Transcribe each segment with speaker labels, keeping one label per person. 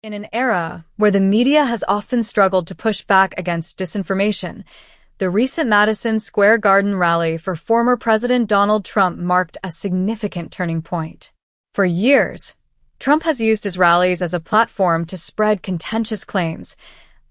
Speaker 1: In an era where the media has often struggled to push back against disinformation, the recent Madison Square Garden rally for former President Donald Trump marked a significant turning point. For years, Trump has used his rallies as a platform to spread contentious claims,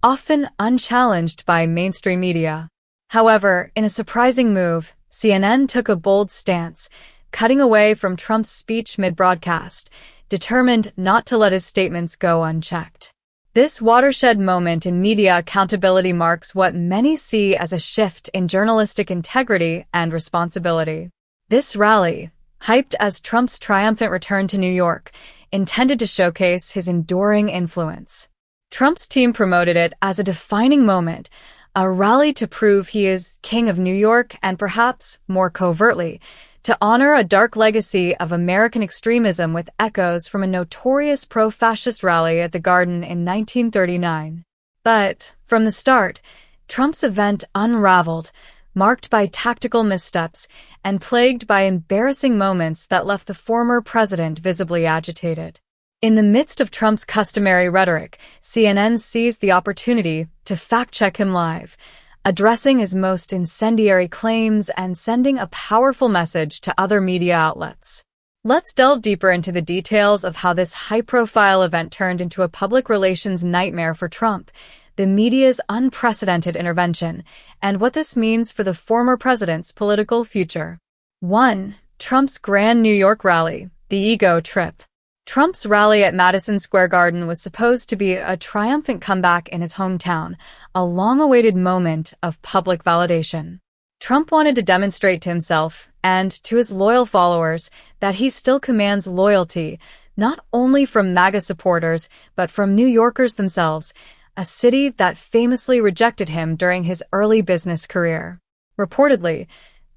Speaker 1: often unchallenged by mainstream media. However, in a surprising move, CNN took a bold stance, cutting away from Trump's speech mid-broadcast, determined not to let his statements go unchecked. This watershed moment in media accountability marks what many see as a shift in journalistic integrity and responsibility. This rally, hyped as Trump's triumphant return to New York, intended to showcase his enduring influence. Trump's team promoted it as a defining moment, a rally to prove he is King of New York and perhaps, more covertly, to honor a dark legacy of American extremism with echoes from a notorious pro-fascist rally at the Garden in 1939. But, from the start, Trump's event unraveled, marked by tactical missteps and plagued by embarrassing moments that left the former president visibly agitated. In the midst of Trump's customary rhetoric, CNN seized the opportunity to fact-check him live, addressing his most incendiary claims and sending a powerful message to other media outlets. Let's delve deeper into the details of how this high-profile event turned into a public relations nightmare for Trump, the media's unprecedented intervention, and what this means for the former president's political future. 1. Trump's grand New York rally, the ego trip. Trump's rally at Madison Square Garden was supposed to be a triumphant comeback in his hometown, a long-awaited moment of public validation. Trump wanted to demonstrate to himself and to his loyal followers that he still commands loyalty, not only from MAGA supporters, but from New Yorkers themselves, a city that famously rejected him during his early business career. Reportedly,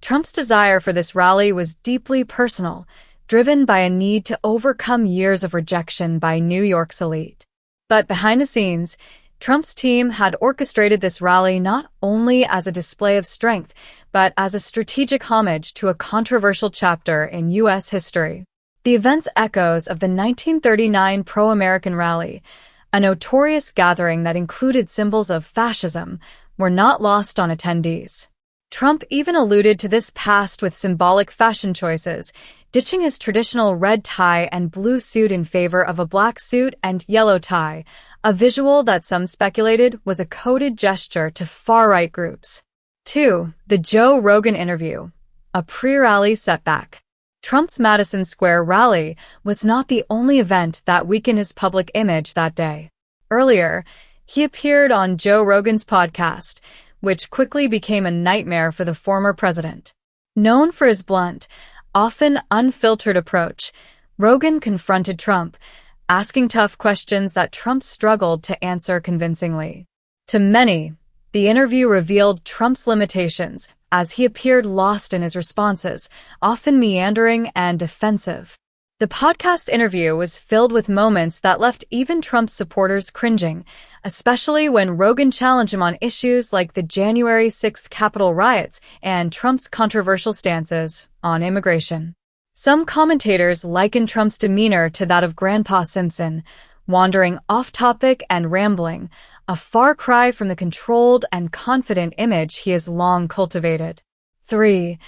Speaker 1: Trump's desire for this rally was deeply personal, driven by a need to overcome years of rejection by New York's elite. But behind the scenes, Trump's team had orchestrated this rally not only as a display of strength, but as a strategic homage to a controversial chapter in U.S. history. The event's echoes of the 1939 pro-American rally, a notorious gathering that included symbols of fascism, were not lost on attendees. Trump even alluded to this past with symbolic fashion choices, ditching his traditional red tie and blue suit in favor of a black suit and yellow tie, a visual that some speculated was a coded gesture to far-right groups. 2. The Joe Rogan interview, a pre-rally setback. Trump's Madison Square rally was not the only event that weakened his public image that day. Earlier, he appeared on Joe Rogan's podcast, which quickly became a nightmare for the former president. Known for his blunt, often unfiltered approach, Rogan confronted Trump, asking tough questions that Trump struggled to answer convincingly. To many, the interview revealed Trump's limitations, as he appeared lost in his responses, often meandering and defensive. The podcast interview was filled with moments that left even Trump's supporters cringing, especially when Rogan challenged him on issues like the January 6th Capitol riots and Trump's controversial stances on immigration. Some commentators likened Trump's demeanor to that of Grandpa Simpson, wandering off-topic and rambling, a far cry from the controlled and confident image he has long cultivated. 3.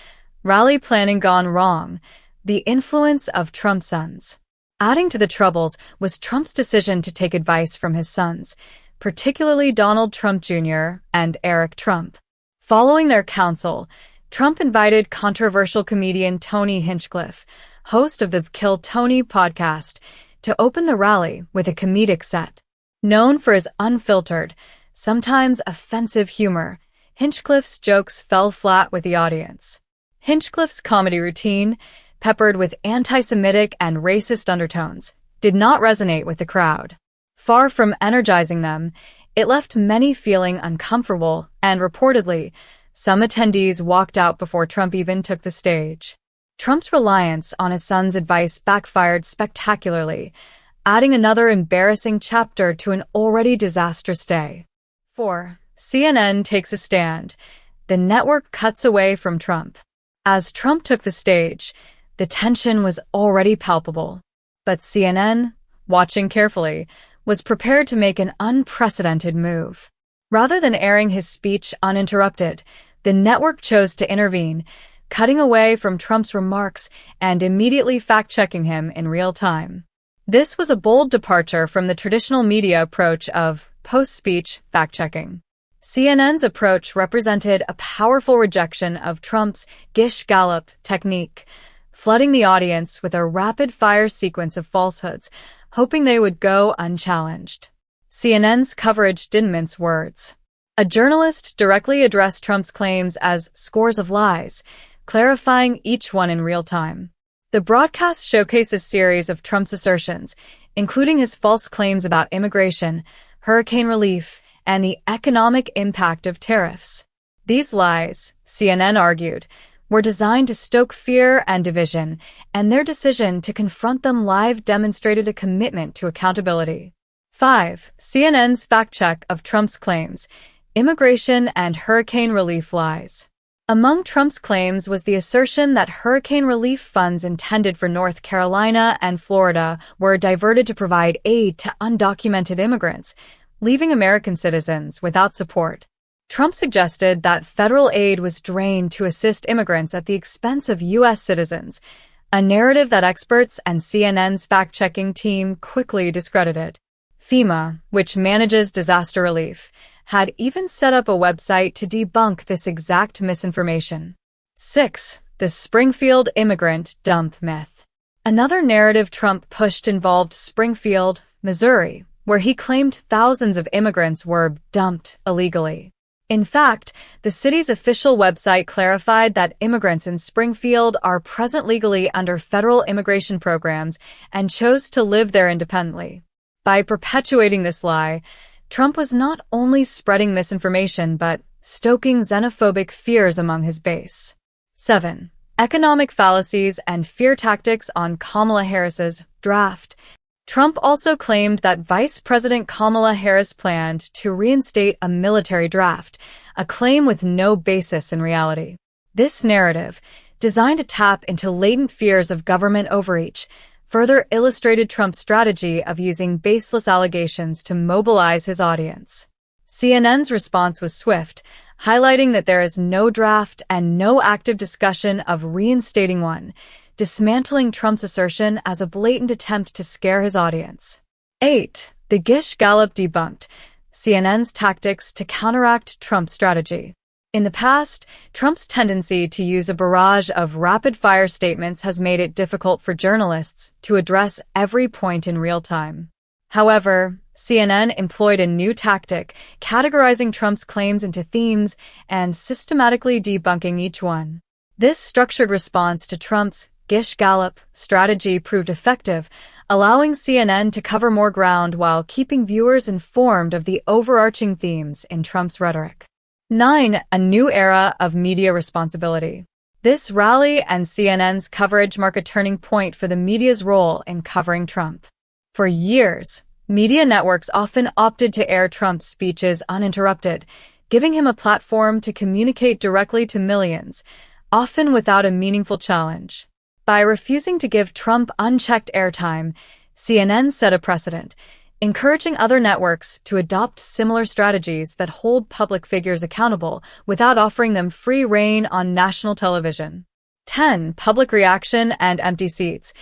Speaker 1: Rally planning gone wrong. The influence of Trump's sons. Adding to the troubles was Trump's decision to take advice from his sons, particularly Donald Trump Jr. and Eric Trump. Following their counsel, Trump invited controversial comedian Tony Hinchcliffe, host of the Kill Tony podcast, to open the rally with a comedic set. Known for his unfiltered, sometimes offensive humor, Hinchcliffe's jokes fell flat with the audience. Hinchcliffe's comedy routine, peppered with anti-Semitic and racist undertones, did not resonate with the crowd. Far from energizing them, it left many feeling uncomfortable, and reportedly, some attendees walked out before Trump even took the stage. Trump's reliance on his son's advice backfired spectacularly, adding another embarrassing chapter to an already disastrous day. 4. CNN takes a stand. The network cuts away from Trump. As Trump took the stage, the tension was already palpable. But CNN, watching carefully, was prepared to make an unprecedented move. Rather than airing his speech uninterrupted, the network chose to intervene, cutting away from Trump's remarks and immediately fact-checking him in real time. This was a bold departure from the traditional media approach of post-speech fact-checking. CNN's approach represented a powerful rejection of Trump's Gish-Gallop technique, flooding the audience with a rapid-fire sequence of falsehoods, hoping they would go unchallenged. CNN's coverage didn't mince words. A journalist directly addressed Trump's claims as scores of lies, clarifying each one in real time. The broadcast showcased a series of Trump's assertions, including his false claims about immigration, hurricane relief, and the economic impact of tariffs. These lies, CNN argued, were designed to stoke fear and division, and their decision to confront them live demonstrated a commitment to accountability. 5. CNN's fact-check of Trump's claims, immigration and hurricane relief lies. Among Trump's claims was the assertion that hurricane relief funds intended for North Carolina and Florida were diverted to provide aid to undocumented immigrants, leaving American citizens without support. Trump suggested that federal aid was drained to assist immigrants at the expense of U.S. citizens, a narrative that experts and CNN's fact-checking team quickly discredited. FEMA, which manages disaster relief, had even set up a website to debunk this exact misinformation. 6. The Springfield immigrant dump myth. Another narrative Trump pushed involved Springfield, Missouri, where he claimed thousands of immigrants were dumped illegally. In fact, the city's official website clarified that immigrants in Springfield are present legally under federal immigration programs and chose to live there independently. By perpetuating this lie, Trump was not only spreading misinformation but stoking xenophobic fears among his base. 7. Economic fallacies and fear tactics on Kamala Harris's draft. Trump also claimed that Vice President Kamala Harris planned to reinstate a military draft, a claim with no basis in reality. This narrative, designed to tap into latent fears of government overreach, further illustrated Trump's strategy of using baseless allegations to mobilize his audience. CNN's response was swift, highlighting that there is no draft and no active discussion of reinstating one, dismantling Trump's assertion as a blatant attempt to scare his audience. 8. The Gish-Gallop debunked, CNN's tactics to counteract Trump's strategy. In the past, Trump's tendency to use a barrage of rapid-fire statements has made it difficult for journalists to address every point in real time. However, CNN employed a new tactic, categorizing Trump's claims into themes and systematically debunking each one. This structured response to Trump's Gish-Gallop strategy proved effective, allowing CNN to cover more ground while keeping viewers informed of the overarching themes in Trump's rhetoric. 9. A new era of media responsibility. This rally and CNN's coverage mark a turning point for the media's role in covering Trump. For years, media networks often opted to air Trump's speeches uninterrupted, giving him a platform to communicate directly to millions, often without a meaningful challenge. By refusing to give Trump unchecked airtime, CNN set a precedent, encouraging other networks to adopt similar strategies that hold public figures accountable without offering them free rein on national television. 10. Public reaction and empty seats.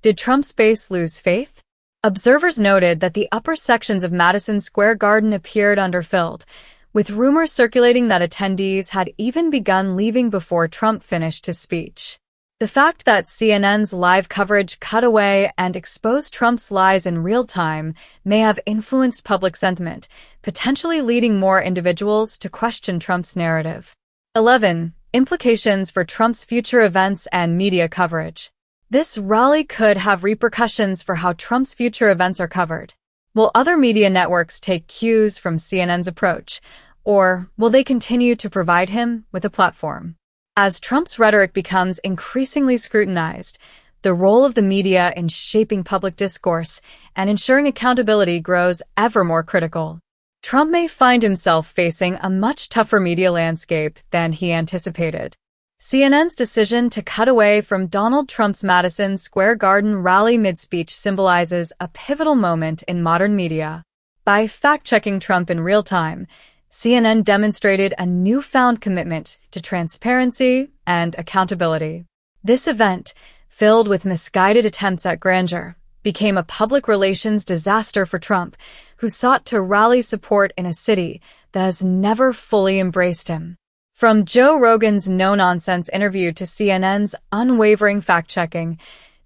Speaker 1: Did Trump's base lose faith? Observers noted that the upper sections of Madison Square Garden appeared underfilled, with rumors circulating that attendees had even begun leaving before Trump finished his speech. The fact that CNN's live coverage cut away and exposed Trump's lies in real time may have influenced public sentiment, potentially leading more individuals to question Trump's narrative. 11. Implications for Trump's future events and media coverage. This rally could have repercussions for how Trump's future events are covered. Will other media networks take cues from CNN's approach, or will they continue to provide him with a platform? As Trump's rhetoric becomes increasingly scrutinized, the role of the media in shaping public discourse and ensuring accountability grows ever more critical. Trump may find himself facing a much tougher media landscape than he anticipated. CNN's decision to cut away from Donald Trump's Madison Square Garden rally mid-speech symbolizes a pivotal moment in modern media. By fact-checking Trump in real time, CNN demonstrated a newfound commitment to transparency and accountability. This event, filled with misguided attempts at grandeur, became a public relations disaster for Trump, who sought to rally support in a city that has never fully embraced him. From Joe Rogan's no-nonsense interview to CNN's unwavering fact-checking,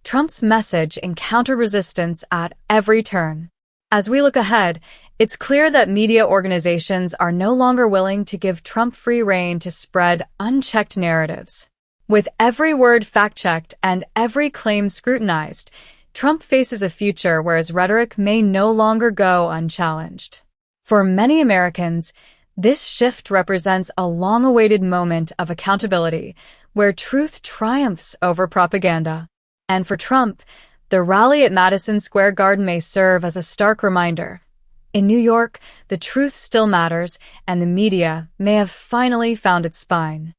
Speaker 1: Trump's message encountered resistance at every turn. As we look ahead, it's clear that media organizations are no longer willing to give Trump free rein to spread unchecked narratives. With every word fact-checked and every claim scrutinized, Trump faces a future where his rhetoric may no longer go unchallenged. For many Americans, this shift represents a long-awaited moment of accountability, where truth triumphs over propaganda. And for Trump, the rally at Madison Square Garden may serve as a stark reminder. In New York, the truth still matters, and the media may have finally found its spine.